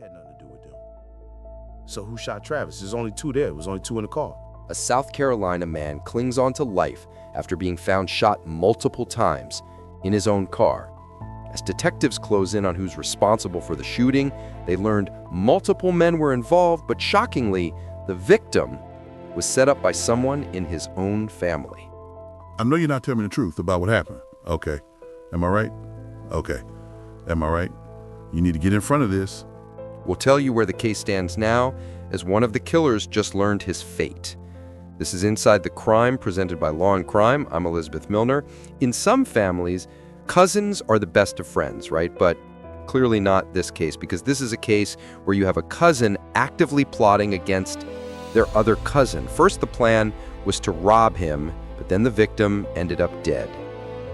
had nothing to do with them. So who shot Travis? There's only two there. It was only two in the car. A South Carolina man clings on to life after being found shot multiple times in his own car. As detectives close in on who's responsible for the shooting, they learned multiple men were involved, but shockingly, the victim was set up by someone in his own family. I know you're not telling me the truth about what happened. Okay. Am I right? Okay. Am I right? You need to get in front of this. We'll tell you where the case stands now, as one of the killers just learned his fate. This is Inside the Crime, presented by Law and Crime. I'm Elizabeth Milner. In some families, cousins are the best of friends, right? But clearly not this case, because this is a case where you have a cousin actively plotting against their other cousin. First, the plan was to rob him, but then the victim ended up dead.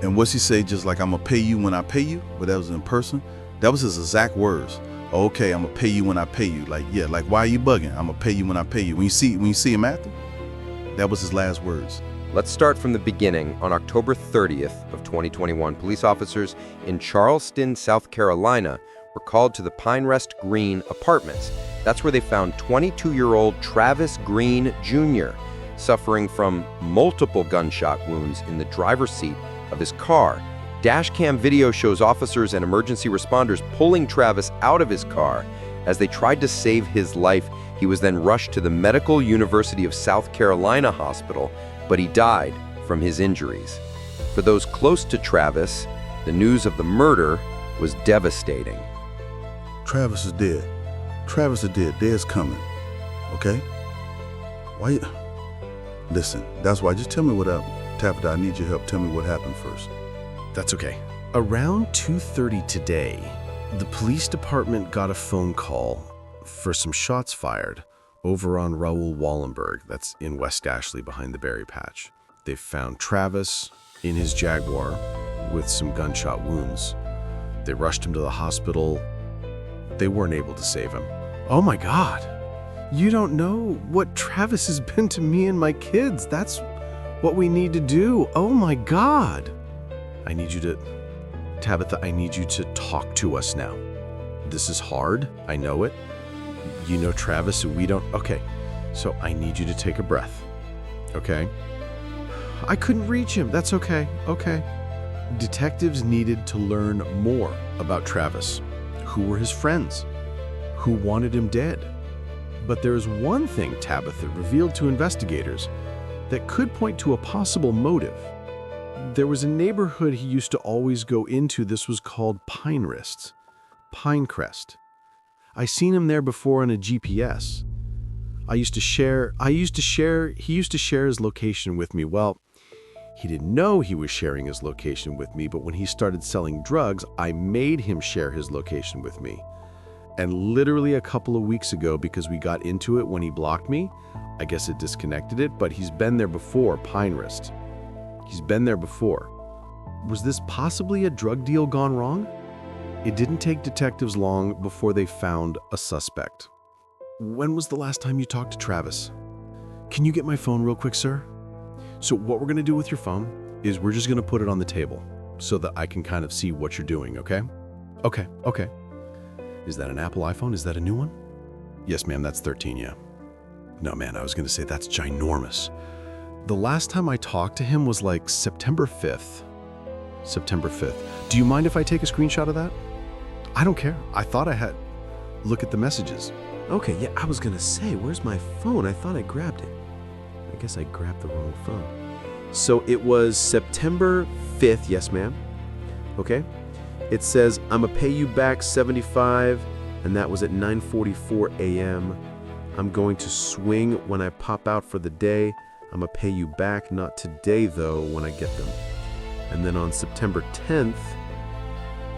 And what's he say? Just like, I'm gonna pay you when I pay you? But that was in person. That was his exact words. Okay, I'm gonna pay you when I pay you. Like, yeah, like, why are you bugging? I'm gonna pay you when I pay you. When you see him after, that was his last words. Let's start from the beginning. On October 30th of 2021, police officers in Charleston, South Carolina, were called to the Pinecrest Green apartments. That's where they found 22-year-old Travis Green Jr. suffering from multiple gunshot wounds in the driver's seat of his car. Dashcam video shows officers and emergency responders pulling Travis out of his car. As they tried to save his life, he was then rushed to the Medical University of South Carolina hospital, but he died from his injuries. For those close to Travis, the news of the murder was devastating. Travis is dead. Travis is dead. Dead's coming. Okay? Why you... Listen, that's why. Just tell me what happened. Tabitha, I need your help. Tell me what happened first. That's okay. Around 2:30 today, the police department got a phone call for some shots fired over on Raoul Wallenberg, that's in West Ashley behind the berry patch. They found Travis in his Jaguar with some gunshot wounds. They rushed him to the hospital. They weren't able to save him. Oh my God. You don't know what Travis has been to me and my kids. That's what we need to do. Oh my God. I need you to, Tabitha, I need you to talk to us now. This is hard. I know it. You know Travis, we don't. Okay, so I need you to take a breath. Okay? I couldn't reach him. That's okay. Okay. Detectives needed to learn more about Travis. Who were his friends? Who wanted him dead? But there's one thing Tabitha revealed to investigators that could point to a possible motive. There was a neighborhood he used to always go into. This was called Pinecrest. I seen him there before on a GPS. He used to share his location with me. Well, he didn't know he was sharing his location with me, but when he started selling drugs, I made him share his location with me. And literally a couple of weeks ago, because we got into it when he blocked me, I guess it disconnected it, but he's been there before, Pinecrest. He's been there before. Was this possibly a drug deal gone wrong? It didn't take detectives long before they found a suspect. When was the last time you talked to Travis? Can you get my phone real quick, sir? So what we're gonna do with your phone is we're just gonna put it on the table so that I can kind of see what you're doing, okay? Okay. Is that an Apple iPhone? Is that a new one? Yes, ma'am, that's 13, yeah. No, man, I was gonna say that's ginormous. The last time I talked to him was like September 5th. Do you mind if I take a screenshot of that? I don't care. I thought I had. Look at the messages. Okay, yeah, I was gonna say, where's my phone? I thought I grabbed it. I guess I grabbed the wrong phone. So it was September 5th, yes ma'am. Okay. It says, I'ma pay you back 75, and that was at 9:44 a.m. I'm going to swing when I pop out for the day. I'ma pay you back, not today though, when I get them. And then on September 10th,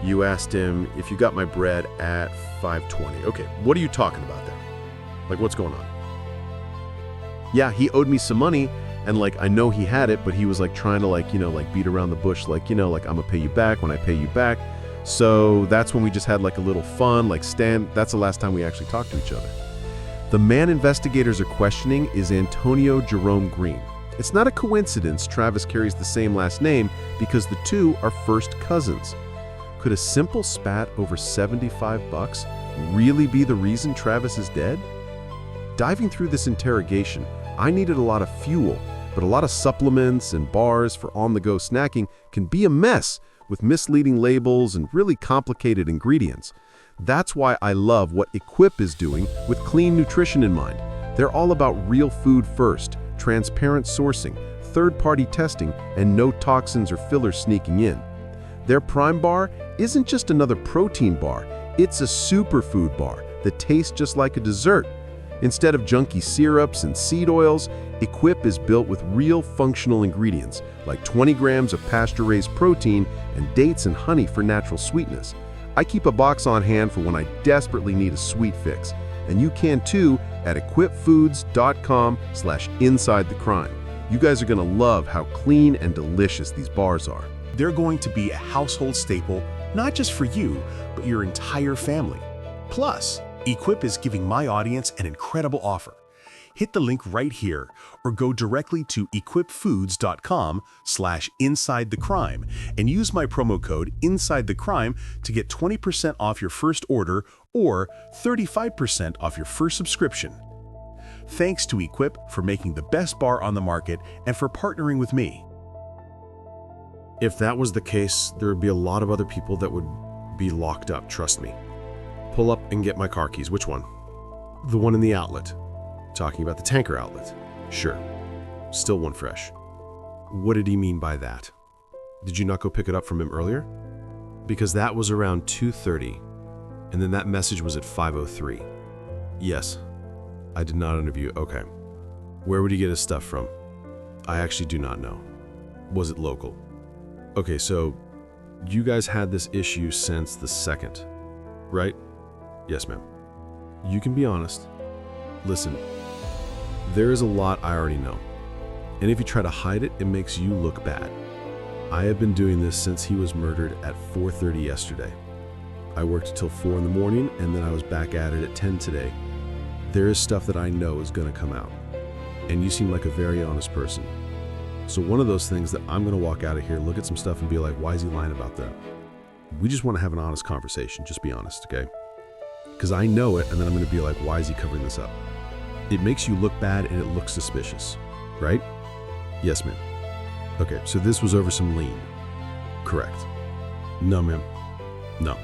you asked him if you got my bread at 5:20. Okay, what are you talking about there? Like, what's going on? Yeah, he owed me some money, and like, I know he had it, but he was like trying to like, like beat around the bush, like, like I'm gonna pay you back when I pay you back. So that's when we just had like a little fun, like that's the last time we actually talked to each other. The man investigators are questioning is Antonio Jerome Green. It's not a coincidence Travis carries the same last name because the two are first cousins. Could a simple spat over $75 really be the reason Travis is dead? Diving through this interrogation, I needed a lot of fuel, but a lot of supplements and bars for on-the-go snacking can be a mess with misleading labels and really complicated ingredients. That's why I love what Equip is doing with clean nutrition in mind. They're all about real food first, transparent sourcing, third-party testing, and no toxins or fillers sneaking in. Their Prime Bar isn't just another protein bar, it's a superfood bar that tastes just like a dessert. Instead of junky syrups and seed oils, Equip is built with real functional ingredients, like 20 grams of pasture-raised protein and dates and honey for natural sweetness. I keep a box on hand for when I desperately need a sweet fix, and you can too at equipfoods.com/insidethecrime. You guys are gonna love how clean and delicious these bars are. They're going to be a household staple, not just for you, but your entire family. Plus, Equip is giving my audience an incredible offer. Hit the link right here or go directly to equipfoods.com/insidethecrime and use my promo code INSIDETHECRIME to get 20% off your first order or 35% off your first subscription. Thanks to Equip for making the best bar on the market and for partnering with me. If that was the case, there would be a lot of other people that would be locked up, trust me. Pull up and get my car keys. Which one? The one in the outlet. Talking about the tanker outlet. Sure. Still one fresh. What did he mean by that? Did you not go pick it up from him earlier? Because that was around 2:30, and then that message was at 5:03. Yes. I did not interview. Okay. Where would he get his stuff from? I actually do not know. Was it local? Okay, so you guys had this issue since the 2nd, right? Yes, ma'am. You can be honest. Listen, there is a lot I already know. And if you try to hide it, it makes you look bad. I have been doing this since he was murdered at 4:30 yesterday. I worked until 4 in the morning, and then I was back at it at 10 today. There is stuff that I know is gonna come out. And you seem like a very honest person. So one of those things that I'm gonna walk out of here, look at some stuff and be like, why is he lying about that? We just wanna have an honest conversation, just be honest, okay? Because I know it, and then I'm gonna be like, why is he covering this up? It makes you look bad and it looks suspicious, right? Yes, ma'am. Okay, so this was over some lien. Correct. No, ma'am. No.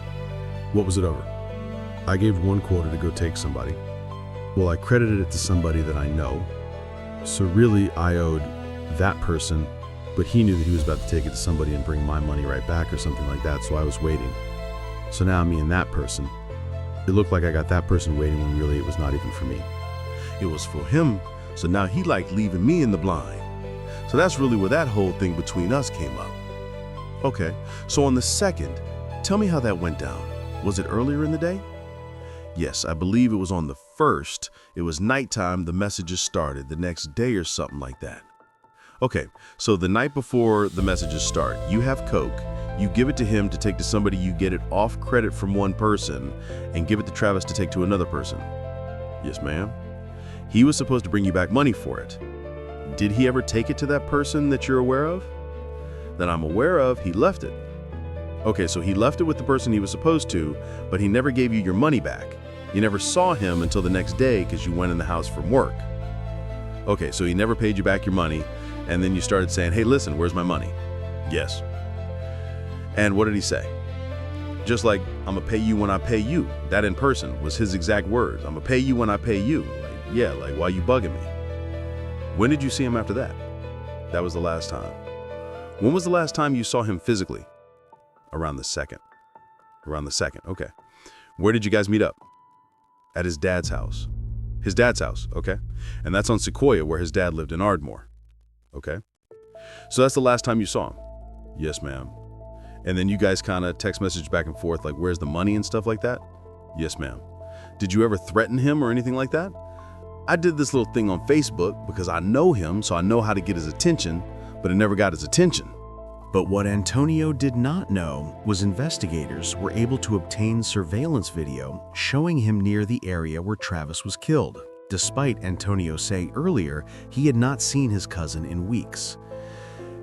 What was it over? I gave one quota to go take somebody. Well, I credited it to somebody that I know. So really, I owed that person, but he knew that he was about to take it to somebody and bring my money right back or something like that, so I was waiting. So now me and that person, it looked like I got that person waiting when really it was not even for me. It was for him, so now he liked leaving me in the blind. So that's really where that whole thing between us came up. Okay, so on the 2nd, tell me how that went down. Was it earlier in the day? Yes, I believe it was on the 1st. It was nighttime, the messages started, the next day or something like that. Okay, so the night before the messages start, you have Coke, you give it to him to take to somebody, you get it off credit from one person, and give it to Travis to take to another person. Yes, ma'am. He was supposed to bring you back money for it. Did he ever take it to that person that you're aware of? That I'm aware of, he left it. Okay, so he left it with the person he was supposed to, but he never gave you your money back. You never saw him until the next day because you went in the house from work. Okay, so he never paid you back your money, and then you started saying, hey, listen, where's my money? Yes. And what did he say? Just like, I'm gonna pay you when I pay you. That in person was his exact words. I'm gonna pay you when I pay you. Like, yeah, like, why you bugging me? When did you see him after that? That was the last time. When was the last time you saw him physically? Around the 2nd. Around the 2nd, okay. Where did you guys meet up? At his dad's house. His dad's house, okay. And that's on Sequoia, where his dad lived in Ardmore. Okay. So that's the last time you saw him? Yes, ma'am. And then you guys kind of text message back and forth, like, where's the money and stuff like that? Yes, ma'am. Did you ever threaten him or anything like that? I did this little thing on Facebook because I know him, so I know how to get his attention, but it never got his attention. But what Antonio did not know was investigators were able to obtain surveillance video showing him near the area where Travis was killed, despite Antonio saying earlier he had not seen his cousin in weeks.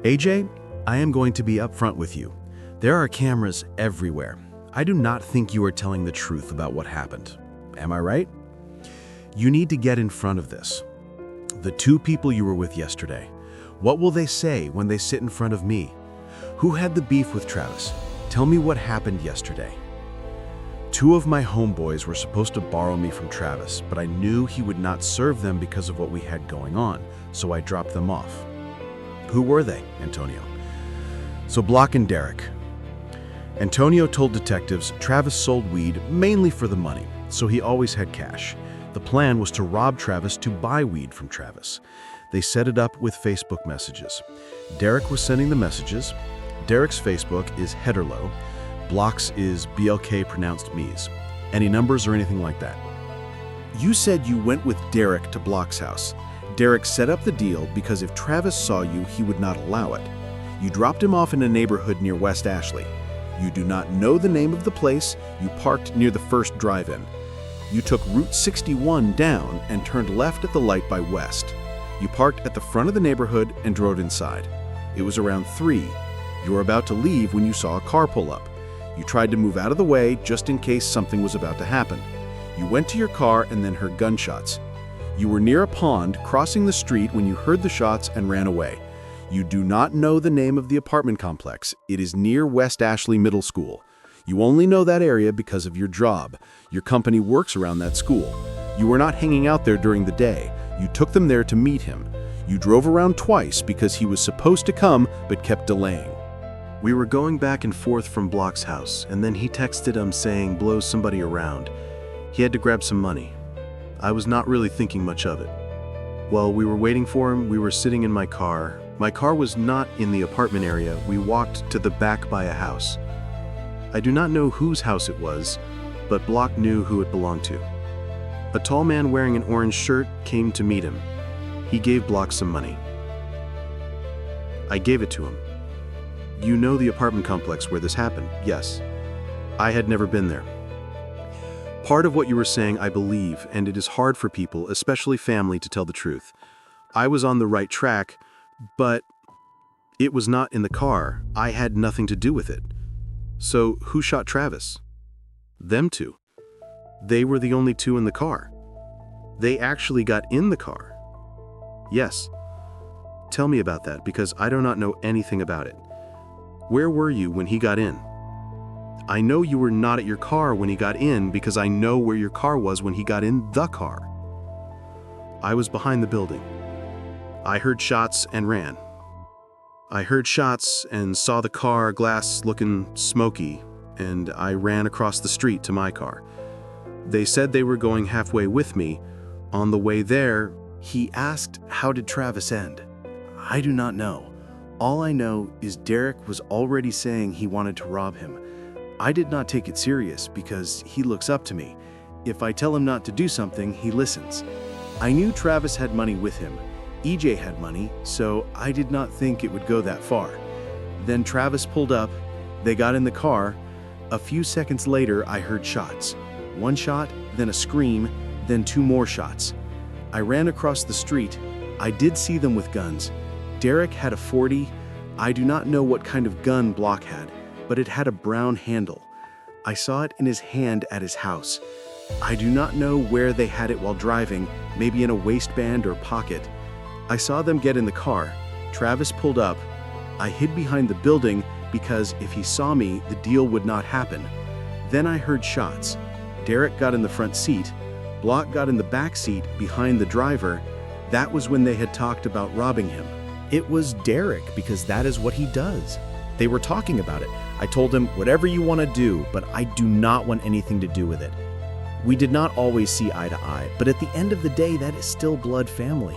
AJ, I am going to be upfront with you. There are cameras everywhere. I do not think you are telling the truth about what happened. Am I right? You need to get in front of this. The two people you were with yesterday, what will they say when they sit in front of me? Who had the beef with Travis? Tell me what happened yesterday. Two of my homeboys were supposed to borrow me from Travis, but I knew he would not serve them because of what we had going on, so I dropped them off. Who were they, Antonio? So Block and Derek. Antonio told detectives Travis sold weed mainly for the money, so he always had cash. The plan was to rob Travis to buy weed from Travis. They set it up with Facebook messages. Derek was sending the messages. Derek's Facebook is Headerlow. Block's is BLK pronounced Mies. Any numbers or anything like that? You said you went with Derek to Block's house. Derek set up the deal because if Travis saw you, he would not allow it. You dropped him off in a neighborhood near West Ashley. You do not know the name of the place. You parked near the first drive-in. You took Route 61 down and turned left at the light by West. You parked at the front of the neighborhood and drove inside. It was around 3. You were about to leave when you saw a car pull up. You tried to move out of the way just in case something was about to happen. You went to your car and then heard gunshots. You were near a pond crossing the street when you heard the shots and ran away. You do not know the name of the apartment complex. It is near West Ashley Middle School. You only know that area because of your job. Your company works around that school. You were not hanging out there during the day. You took them there to meet him. You drove around twice because he was supposed to come but kept delaying. We were going back and forth from Block's house, and then he texted him saying blow somebody around. He had to grab some money. I was not really thinking much of it. While we were waiting for him, we were sitting in my car. My car was not in the apartment area. We walked to the back by a house. I do not know whose house it was, but Block knew who it belonged to. A tall man wearing an orange shirt came to meet him. He gave Block some money. I gave it to him. You know the apartment complex where this happened, yes. I had never been there. Part of what you were saying I believe, and it is hard for people, especially family, to tell the truth. I was on the right track, but it was not in the car. I had nothing to do with it. So who shot Travis? Them two. They were the only two in the car. They actually got in the car. Yes. Tell me about that, because I do not know anything about it. Where were you when he got in? I know you were not at your car when he got in because I know where your car was when he got in the car. I was behind the building. I heard shots and ran. I heard shots and saw the car glass looking smoky, and I ran across the street to my car. They said they were going halfway with me. On the way there, He asked, how did Travis end? I do not know. All I know is Derek was already saying he wanted to rob him. I did not take it serious because he looks up to me. If I tell him not to do something, he listens. I knew Travis had money with him. EJ had money, so I did not think it would go that far. Then Travis pulled up. They got in the car. A few seconds later, I heard shots. One shot, then a scream, then 2 more shots. I ran across the street. I did see them with guns. Derek had a .40. I do not know what kind of gun Block had, but it had a brown handle. I saw it in his hand at his house. I do not know where they had it while driving, maybe in a waistband or pocket. I saw them get in the car. Travis pulled up. I hid behind the building because if he saw me, the deal would not happen. Then I heard shots. Derek got in the front seat. Block got in the back seat behind the driver. That was when they had talked about robbing him. It was Derek because that is what he does. They were talking about it. I told him, whatever you want to do, but I do not want anything to do with it. We did not always see eye to eye, but at the end of the day, that is still blood family.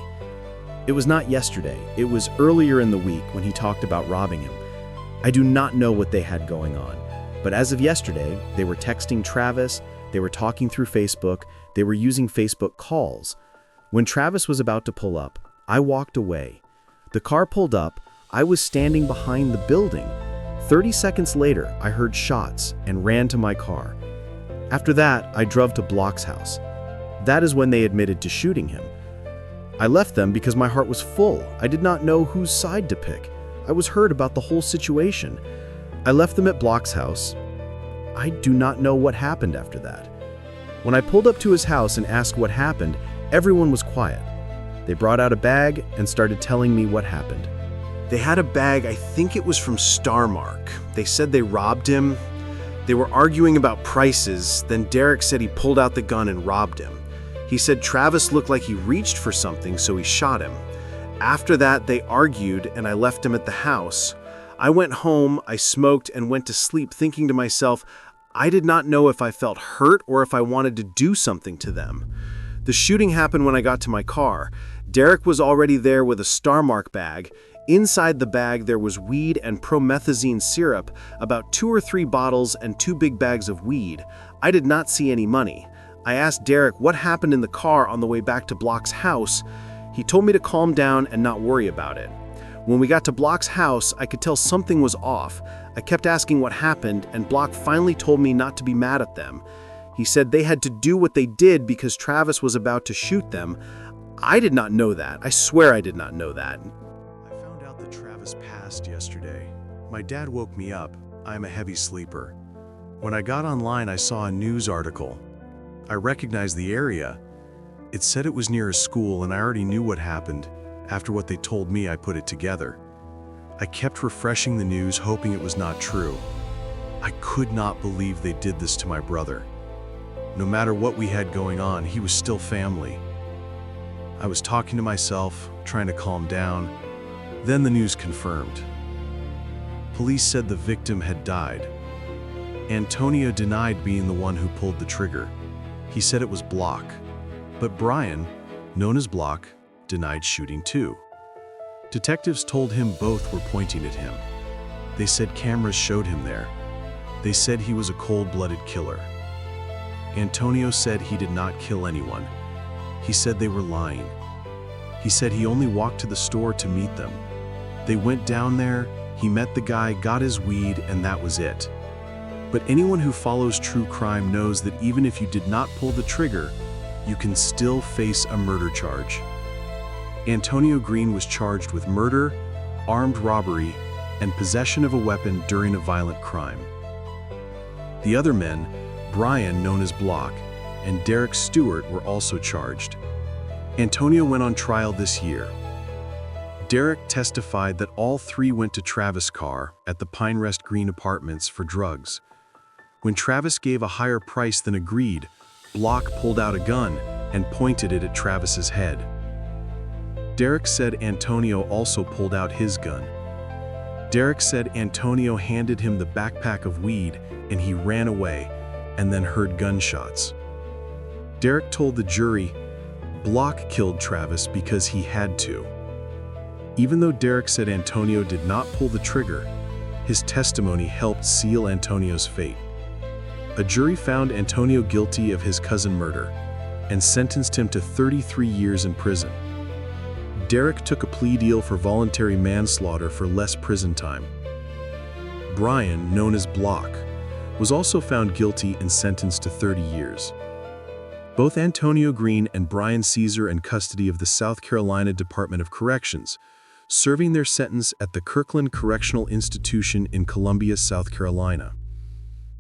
It was not yesterday. It was earlier in the week when he talked about robbing him. I do not know what they had going on, but as of yesterday, they were texting Travis, they were talking through Facebook, they were using Facebook calls. When Travis was about to pull up, I walked away. The car pulled up. I was standing behind the building. 30 seconds later, I heard shots and ran to my car. After that, I drove to Block's house. That is when they admitted to shooting him. I left them because my heart was full. I did not know whose side to pick. I was hurt about the whole situation. I left them at Block's house. I do not know what happened after that. When I pulled up to his house and asked what happened, everyone was quiet. They brought out a bag and started telling me what happened. They had a bag, I think it was from Starmark. They said they robbed him. They were arguing about prices, then Derek said he pulled out the gun and robbed him. He said Travis looked like he reached for something, so he shot him. After that, they argued and I left him at the house. I went home, I smoked, and went to sleep thinking to myself, I did not know if I felt hurt or if I wanted to do something to them. The shooting happened when I got to my car. Derek was already there with a Starmark bag. Inside the bag there was weed and promethazine syrup, about 2 or 3 bottles and 2 big bags of weed. I did not see any money. I asked Derek what happened in the car on the way back to Block's house. He told me to calm down and not worry about it. When we got to Block's house, I could tell something was off. I kept asking what happened, and Block finally told me not to be mad at them. He said they had to do what they did because Travis was about to shoot them. I did not know that. I swear I did not know that. I found out that Travis passed yesterday. My dad woke me up. I'm a heavy sleeper. When I got online, I saw a news article. I recognized the area. It said it was near a school, and I already knew what happened. After what they told me, I put it together. I kept refreshing the news, hoping it was not true. I could not believe they did this to my brother. No matter what we had going on, he was still family. I was talking to myself, trying to calm down. Then the news confirmed. Police said the victim had died. Antonio denied being the one who pulled the trigger. He said it was Block. But Brian, known as Block, denied shooting too. Detectives told him both were pointing at him. They said cameras showed him there. They said he was a cold-blooded killer. Antonio said he did not kill anyone. He said they were lying. He said he only walked to the store to meet them. They went down there, he met the guy, got his weed, and that was it. But anyone who follows true crime knows that even if you did not pull the trigger, you can still face a murder charge. Antonio Green was charged with murder, armed robbery, and possession of a weapon during a violent crime. The other men, Brian, known as Block, and Derek Stewart, were also charged. Antonio went on trial this year. Derek testified that all 3 went to Travis' car at the Pinecrest Green Apartments for drugs. When Travis gave a higher price than agreed, Block pulled out a gun and pointed it at Travis's head. Derek said Antonio also pulled out his gun. Derek said Antonio handed him the backpack of weed and he ran away and then heard gunshots. Derek told the jury, Block killed Travis because he had to. Even though Derek said Antonio did not pull the trigger, his testimony helped seal Antonio's fate. A jury found Antonio guilty of his cousin murder and sentenced him to 33 years in prison. Derek took a plea deal for voluntary manslaughter for less prison time. Brian, known as Block, was also found guilty and sentenced to 30 years. Both Antonio Green and Brian Caesar in custody of the South Carolina Department of Corrections, serving their sentence at the Kirkland Correctional Institution in Columbia, South Carolina.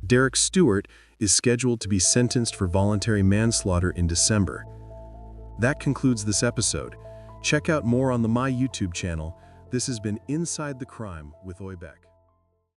Derek Stewart is scheduled to be sentenced for voluntary manslaughter in December. That concludes this episode. Check out more on my YouTube channel. This has been Inside the Crime with Oibek.